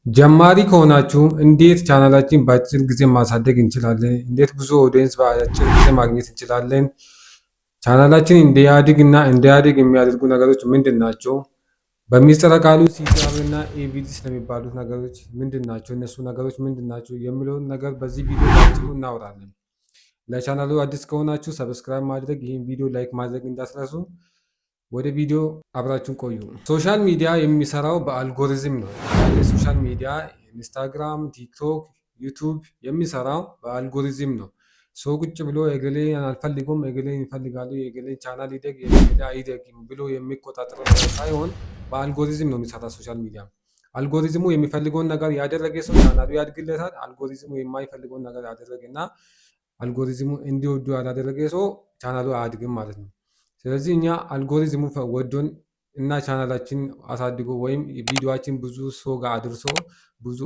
ጀማሪ ከሆናችሁ እንዴት ቻናላችን በአጭር ጊዜ ማሳደግ እንችላለን? እንዴት ብዙ ኦዲየንስ በአጭር ጊዜ ማግኘት እንችላለን? ቻናላችን እንዲያድግ እና እንዲያድግ የሚያደርጉ ነገሮች ምንድን ናቸው? በሚስጥረ ቃሉ ሲቲአር እና ኤቪዲ ስለሚባሉት ነገሮች ምንድን ናቸው? እነሱ ነገሮች ምንድን ናቸው የሚለውን ነገር በዚህ ቪዲዮ ባጭሩ እናወራለን። ለቻናሉ አዲስ ከሆናችሁ ሰብስክራይብ ማድረግ፣ ይህን ቪዲዮ ላይክ ማድረግ እንዳትረሱ። ወደ ቪዲዮ አብራችሁን ቆዩ። ሶሻል ሚዲያ የሚሰራው በአልጎሪዝም ነው። ሶሻል ሚዲያ ኢንስታግራም፣ ቲክቶክ፣ ዩቱብ የሚሰራው በአልጎሪዝም ነው። ሰው ቁጭ ብሎ የገሌ አልፈልጉም የገሌ ይፈልጋሉ የገሌ ቻናል ይደግ የገሌ አይደግም ብሎ የሚቆጣጠረው ሳይሆን በአልጎሪዝም ነው የሚሰራ ሶሻል ሚዲያ። አልጎሪዝሙ የሚፈልገውን ነገር ያደረገ ሰው ቻናሉ ያድግለታል። አልጎሪዝሙ የማይፈልገውን ነገር ያደረገ እና አልጎሪዝሙ እንዲወዱ ያላደረገ ሰው ቻናሉ አያድግም ማለት ነው። ስለዚህ እኛ አልጎሪዝሙ ወዶን እና ቻናላችን አሳድጎ ወይም ቪዲዮችን ብዙ ሰው ጋር አድርሶ ብዙ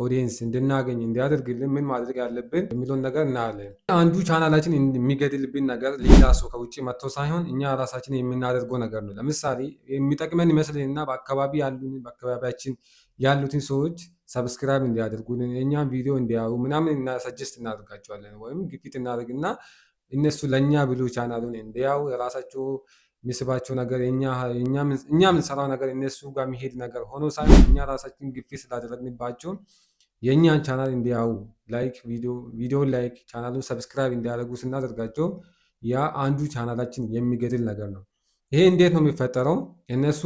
ኦዲየንስ እንድናገኝ እንዲያደርግልን ምን ማድረግ ያለብን የሚለውን ነገር እናያለን። አንዱ ቻናላችን የሚገድልብን ነገር ሌላ ሰው ከውጭ መጥቶ ሳይሆን እኛ ራሳችን የምናደርገው ነገር ነው። ለምሳሌ የሚጠቅመን ይመስልንና በአካባቢያችን ያሉትን ሰዎች ሰብስክራይብ እንዲያደርጉልን የእኛን ቪዲዮ እንዲያዩ ምናምን ሰጀስት እናደርጋቸዋለን ወይም ግፊት እናደርግና እነሱ ለእኛ ብሎ ቻናሉን እንዲያው የራሳቸው የሚስባቸው ነገር እኛ የምንሰራው ነገር እነሱ ጋር የሚሄድ ነገር ሆኖ ሳይሆን እኛ ራሳችን ግፊት ስላደረግንባቸው የእኛን ቻናል እንዲያው ላይክ ቪዲዮን ላይክ ቻናሉን ሰብስክራይብ እንዲያደርጉ ስናደርጋቸው ያ አንዱ ቻናላችን የሚገድል ነገር ነው። ይሄ እንዴት ነው የሚፈጠረው? እነሱ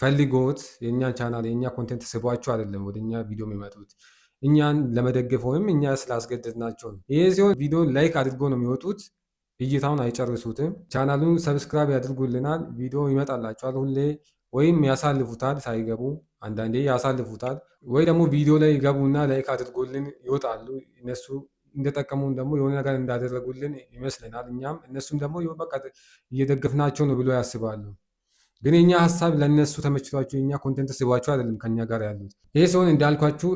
ፈልጎት የእኛን ቻናል የእኛ ኮንቴንት ስቧቸው አይደለም ወደ እኛ ቪዲዮ የሚመጡት እኛን ለመደገፍ ወይም እኛ ስላስገደድናቸው ነው። ይሄ ሲሆን ቪዲዮ ላይክ አድርጎ ነው የሚወጡት፣ እይታውን አይጨርሱትም። ቻናሉን ሰብስክራይብ ያድርጉልናል፣ ቪዲዮ ይመጣላቸዋል ሁሌ፣ ወይም ያሳልፉታል ሳይገቡ፣ አንዳንዴ ያሳልፉታል። ወይ ደግሞ ቪዲዮ ላይ ይገቡና ላይክ አድርጎልን ይወጣሉ። እነሱ እንደጠቀሙን ደግሞ የሆነ ነገር እንዳደረጉልን ይመስለናል። እኛም እነሱም ደግሞ በቃ እየደገፍናቸው ነው ብሎ ያስባሉ። ግን የኛ ሀሳብ ለእነሱ ተመችቷቸው የኛ ኮንቴንት ስቧቸው አይደለም ከኛ ጋር ያሉት። ይሄ ሲሆን እንዳልኳችሁ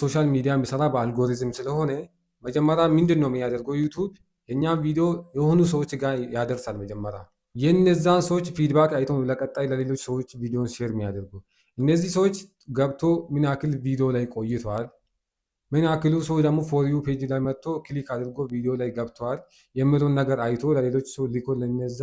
ሶሻል ሚዲያ የሚሰራ በአልጎሪዝም ስለሆነ መጀመሪያ ምንድን ነው የሚያደርገው? ዩቱብ የእኛም ቪዲዮ የሆኑ ሰዎች ጋር ያደርሳል። መጀመሪያ የነዛን ሰዎች ፊድባክ አይቶ ለቀጣይ ለሌሎች ሰዎች ቪዲዮን ሼር የሚያደርጉ እነዚህ ሰዎች ገብቶ ምን ያክል ቪዲዮ ላይ ቆይተዋል፣ ምን ያክሉ ሰው ደግሞ ፎር ዩ ፔጅ ላይ መጥቶ ክሊክ አድርጎ ቪዲዮ ላይ ገብተዋል የሚለውን ነገር አይቶ ለሌሎች ሰው ሊኮ ለነዛ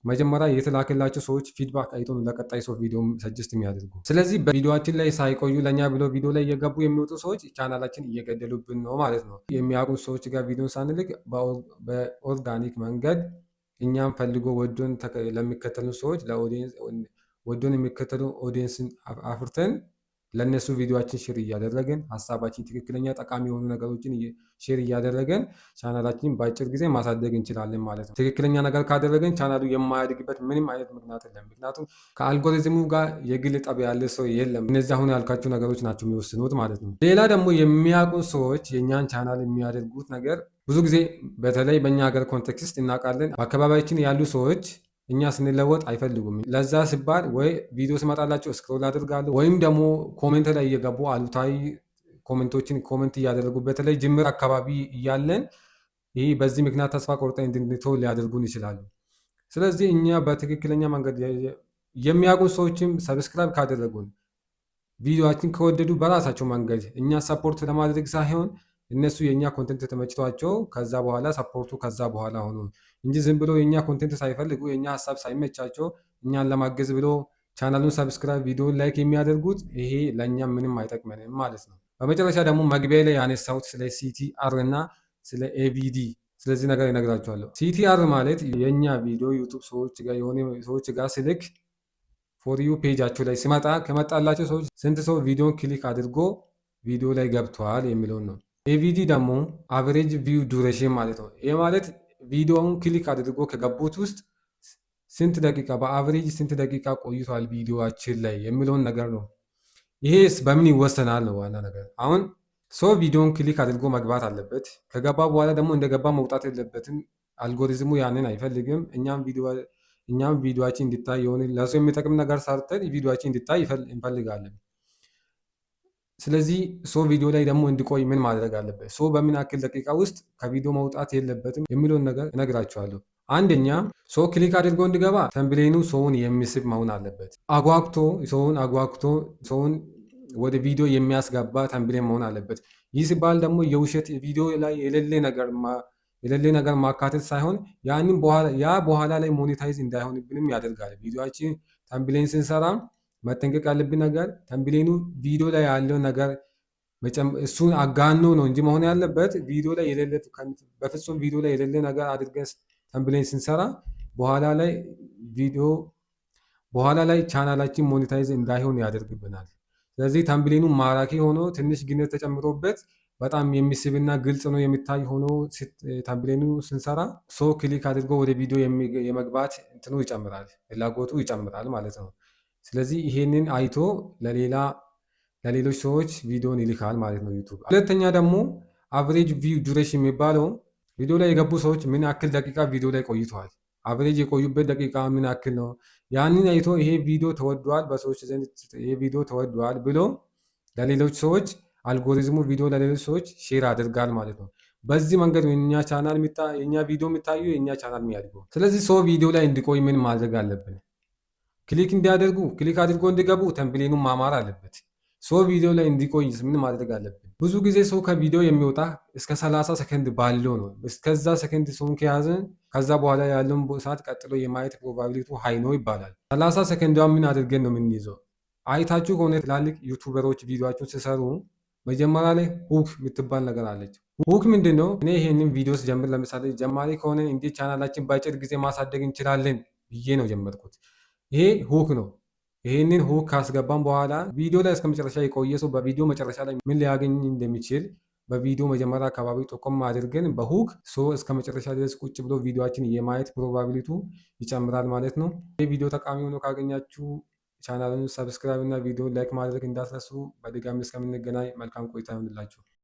መጀመሪያ የተላከላቸው ሰዎች ፊድባክ አይቶ ለቀጣይ ሰው ቪዲዮ ሰጀስት የሚያደርጉ። ስለዚህ በቪዲዮችን ላይ ሳይቆዩ ለእኛ ብሎ ቪዲዮ ላይ እየገቡ የሚወጡ ሰዎች ቻናላችን እየገደሉብን ነው ማለት ነው። የሚያውቁ ሰዎች ጋር ቪዲዮን ሳንልክ በኦርጋኒክ መንገድ እኛም ፈልጎ ወዶን ለሚከተሉ ሰዎች ወዶን የሚከተሉ ኦዲየንስን አፍርተን ለእነሱ ቪዲዮችን ሼር እያደረገን ሀሳባችን ትክክለኛ ጠቃሚ የሆኑ ነገሮችን ሼር እያደረገን ቻናላችን በአጭር ጊዜ ማሳደግ እንችላለን ማለት ነው። ትክክለኛ ነገር ካደረገን ቻናሉ የማያድግበት ምንም አይነት ምክንያት የለም። ምክንያቱም ከአልጎሪዝሙ ጋር የግል ጠብ ያለ ሰው የለም። እነዚህ አሁን ያልካቸው ነገሮች ናቸው የሚወስኑት ማለት ነው። ሌላ ደግሞ የሚያውቁ ሰዎች የእኛን ቻናል የሚያደርጉት ነገር ብዙ ጊዜ በተለይ በእኛ ሀገር ኮንቴክስት እናውቃለን። በአካባቢያችን ያሉ ሰዎች እኛ ስንለወጥ አይፈልጉም። ለዛ ሲባል ወይ ቪዲዮ ስመጣላቸው ስክሮል አድርጋሉ ወይም ደግሞ ኮሜንት ላይ እየገቡ አሉታዊ ኮሜንቶችን ኮሜንት እያደረጉ በተለይ ጅምር አካባቢ እያለን ይህ በዚህ ምክንያት ተስፋ ቆርጠን እንድንተው ሊያደርጉን ይችላሉ። ስለዚህ እኛ በትክክለኛ መንገድ የሚያውቁን ሰዎችም ሰብስክራይብ ካደረጉን ቪዲዮችን ከወደዱ በራሳቸው መንገድ እኛ ሰፖርት ለማድረግ ሳይሆን እነሱ የእኛ ኮንቴንት ተመችቷቸው ከዛ በኋላ ሰፖርቱ ከዛ በኋላ ሆኖ እንጂ ዝም ብሎ የእኛ ኮንቴንት ሳይፈልጉ የእኛ ሀሳብ ሳይመቻቸው እኛን ለማገዝ ብሎ ቻናሉን ሰብስክራይብ ቪዲዮን ላይክ የሚያደርጉት ይሄ ለእኛ ምንም አይጠቅመንም ማለት ነው። በመጨረሻ ደግሞ መግቢያ ላይ ያነሳሁት ስለ ሲቲአር እና ስለ ኤቪዲ ስለዚህ ነገር ይነግራቸዋለሁ። ሲቲአር ማለት የእኛ ቪዲዮ ዩቱብ ሰዎች ጋር የሆነ ሰዎች ጋር ስልክ ፎር ዩ ፔጃቸው ላይ ሲመጣ ከመጣላቸው ሰዎች ስንት ሰው ቪዲዮን ክሊክ አድርጎ ቪዲዮ ላይ ገብተዋል የሚለውን ነው። ኤቪዲ ደግሞ አቨሬጅ ቪው ዱሬሽን ማለት ነው። ይህ ማለት ቪዲዮውን ክሊክ አድርጎ ከገቡት ውስጥ ስንት ደቂቃ በአቨሬጅ ስንት ደቂቃ ቆይቷል ቪዲዮችን ላይ የሚለውን ነገር ነው። ይሄስ በምን ይወሰናል ነው ዋና ነገር። አሁን ሰው ቪዲዮን ክሊክ አድርጎ መግባት አለበት። ከገባ በኋላ ደግሞ እንደገባ መውጣት የለበትም። አልጎሪዝሙ ያንን አይፈልግም። እኛም ቪዲዮችን እንዲታይ የሆነ ለሰው የሚጠቅም ነገር ሰርተን ቪዲዮችን እንዲታይ እንፈልጋለን። ስለዚህ ሰው ቪዲዮ ላይ ደግሞ እንዲቆይ ምን ማድረግ አለበት? ሰው በምን ያክል ደቂቃ ውስጥ ከቪዲዮ መውጣት የለበትም የሚለውን ነገር እነግራቸዋለሁ። አንደኛ ሰው ክሊክ አድርጎ እንዲገባ ተምብሌኑ ሰውን የሚስብ መሆን አለበት። ሰውን ወደ ቪዲዮ የሚያስገባ ተምብሌን መሆን አለበት። ይህ ሲባል ደግሞ የውሸት ቪዲዮ ላይ የሌለ ነገር ማካተት ሳይሆን በኋላ ላይ ሞኔታይዝ እንዳይሆንብንም ያደርጋል። ቪዲዮችን ተምብሌን ስንሰራ መጠንቀቅ ያለብን ነገር ተምብሌኑ ቪዲዮ ላይ ያለው ነገር እሱን አጋኖ ነው እንጂ መሆን ያለበት በፍጹም ቪዲዮ ላይ የሌለ ነገር አድርገን ተምብሌን ስንሰራ በኋላ ላይ ቻናላችን ሞኔታይዝ እንዳይሆን ያደርግብናል። ስለዚህ ተምብሌኑ ማራኪ ሆኖ ትንሽ ግነት ተጨምሮበት በጣም የሚስብና ግልጽ ነው የሚታይ ሆኖ ተምብሌኑ ስንሰራ ሰው ክሊክ አድርጎ ወደ ቪዲዮ የመግባት እንትኑ ይጨምራል፣ ፍላጎቱ ይጨምራል ማለት ነው። ስለዚህ ይሄንን አይቶ ለሌሎች ሰዎች ቪዲዮን ይልካል ማለት ነው ዩቱብ። ሁለተኛ ደግሞ አቨሬጅ ቪው ዱሬሽን የሚባለው ቪዲዮ ላይ የገቡ ሰዎች ምን ያክል ደቂቃ ቪዲዮ ላይ ቆይተዋል፣ አቨሬጅ የቆዩበት ደቂቃ ምን ያክል ነው። ያንን አይቶ ይሄ ቪዲዮ ተወዷል፣ በሰዎች ዘንድ ይሄ ቪዲዮ ተወዷል ብሎ ለሌሎች ሰዎች አልጎሪዝሙ ቪዲዮ ለሌሎች ሰዎች ሼር አድርጋል ማለት ነው። በዚህ መንገድ የኛ ቪዲዮ የሚታዩ የኛ ቻናል የሚያድገው። ስለዚህ ሰው ቪዲዮ ላይ እንዲቆይ ምን ማድረግ አለብን? ክሊክ አድርጎ እንዲገቡ ተምብሌኑን ማማር አለበት። ሰው ቪዲዮ ላይ እንዲቆይ ምን ማድረግ አለብን? ብዙ ጊዜ ሰው ከቪዲዮ የሚወጣ እስከ 30 ሰከንድ ባለው ነው። እስከዛ ሰከንድ ሰውን ከያዘ ከዛ በኋላ ያለውን ሰዓት ቀጥሎ የማየት ፕሮባቢሊቲ ሃይ ነው ይባላል። 30 ሰከንዷ ምን አድርገን ነው የምንይዘው? አይታችሁ ከሆነ ትላልቅ ዩቱበሮች ቪዲዮቸውን ሲሰሩ መጀመሪያ ላይ ሁክ የምትባል ነገር አለች። ሁክ ምንድን ነው? እኔ ይሄንን ቪዲዮ ስጀምር ለምሳሌ ጀማሪ ከሆነ እንዴት ቻናላችን በአጭር ጊዜ ማሳደግ እንችላለን ብዬ ነው ጀመርኩት። ይሄ ሁክ ነው። ይሄንን ሁክ ካስገባን በኋላ ቪዲዮ ላይ እስከ መጨረሻ የቆየ ሰው በቪዲዮ መጨረሻ ላይ ምን ሊያገኝ እንደሚችል በቪዲዮ መጀመሪያ አካባቢ ጠቆም አድርገን በሁክ ሰው እስከ መጨረሻ ድረስ ቁጭ ብሎ ቪዲዮችን የማየት ፕሮባቢሊቱ ይጨምራል ማለት ነው። ይህ ቪዲዮ ጠቃሚ ሆኖ ካገኛችሁ ቻናሉን ሰብስክራይብ እና ቪዲዮ ላይክ ማድረግ እንዳትረሱ። በድጋሚ እስከምንገናኝ መልካም ቆይታ ይሆንላችሁ።